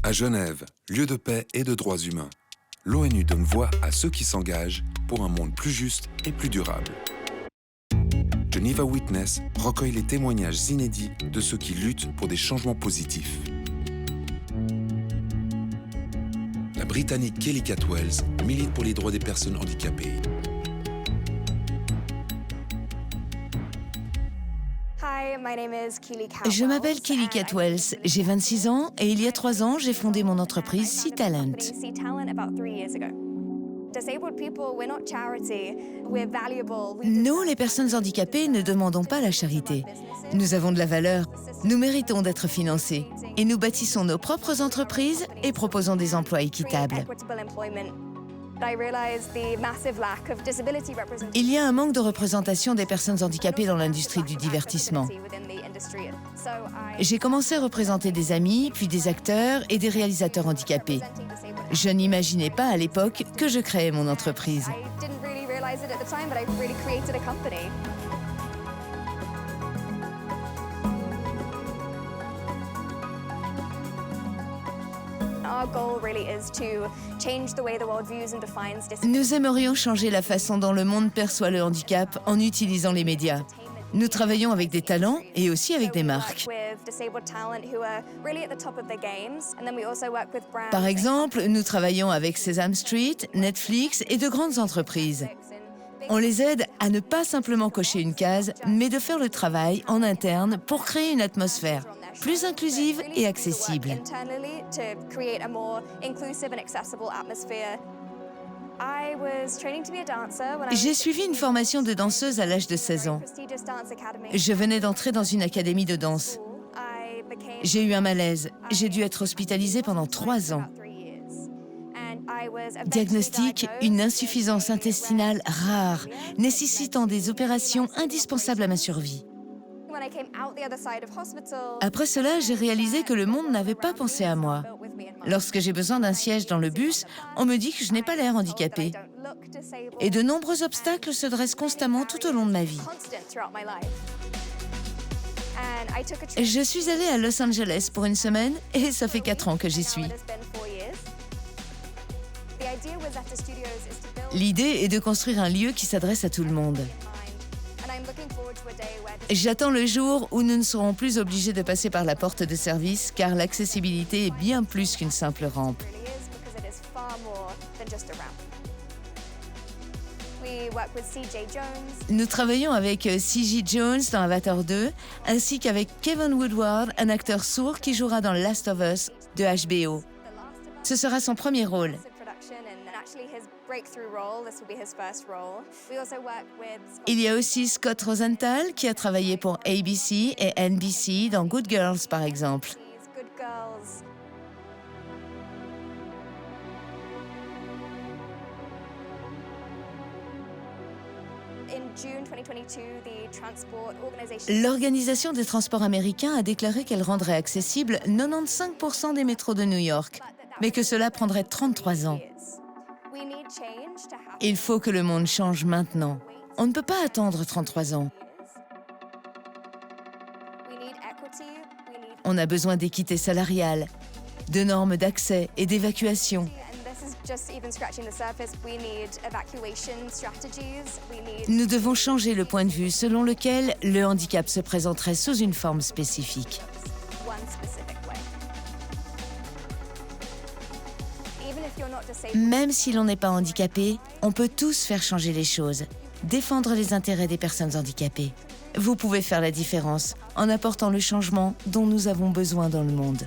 À Genève, lieu de paix et de droits humains, l'ONU donne voix à ceux qui s'engagent pour un monde plus juste et plus durable. Geneva Witness recueille les témoignages inédits de ceux qui luttent pour des changements positifs. La Britannique Kelly Catwells milite pour les droits des personnes handicapées. Je m'appelle Kelly Catwells, j'ai 26 ans et il y a 3 ans, j'ai fondé mon entreprise C-Talent. Nous, les personnes handicapées, ne demandons pas la charité. Nous avons de la valeur, nous méritons d'être financés et nous bâtissons nos propres entreprises et proposons des emplois équitables. Il y a un manque de représentation des personnes handicapées dans l'industrie du divertissement. J'ai commencé à représenter des amis, puis des acteurs et des réalisateurs handicapés. Je n'imaginais pas à l'époque que je créais mon entreprise. Nous aimerions changer la façon dont le monde perçoit le handicap en utilisant les médias. Nous travaillons avec des talents et aussi avec des marques. Par exemple, nous travaillons avec Sesame Street, Netflix et de grandes entreprises. On les aide à ne pas simplement cocher une case, mais de faire le travail en interne pour créer une atmosphère plus inclusive et accessible. J'ai suivi une formation de danseuse à l'âge de 16 ans. Je venais d'entrer dans une académie de danse. J'ai eu un malaise. J'ai dû être hospitalisée pendant 3 ans. Diagnostic, une insuffisance intestinale rare, nécessitant des opérations indispensables à ma survie. Après cela, j'ai réalisé que le monde n'avait pas pensé à moi. Lorsque j'ai besoin d'un siège dans le bus, on me dit que je n'ai pas l'air handicapée. Et de nombreux obstacles se dressent constamment tout au long de ma vie. Je suis allée à Los Angeles pour une semaine et ça fait 4 ans que j'y suis. L'idée est de construire un lieu qui s'adresse à tout le monde. J'attends le jour où nous ne serons plus obligés de passer par la porte de service car l'accessibilité est bien plus qu'une simple rampe. Nous travaillons avec C.J. Jones dans Avatar 2 ainsi qu'avec Kevin Woodward, un acteur sourd qui jouera dans Last of Us de HBO. Ce sera son premier rôle. Il y a aussi Scott Rosenthal qui a travaillé pour ABC et NBC dans Good Girls par exemple. L'Organisation des transports américains a déclaré qu'elle rendrait accessible 95% des métros de New York, mais que cela prendrait 33 ans. Il faut que le monde change maintenant. On ne peut pas attendre 33 ans. On a besoin d'équité salariale, de normes d'accès et d'évacuation. Nous devons changer le point de vue selon lequel le handicap se présenterait sous une forme spécifique. Même si l'on n'est pas handicapé, on peut tous faire changer les choses, défendre les intérêts des personnes handicapées. Vous pouvez faire la différence en apportant le changement dont nous avons besoin dans le monde.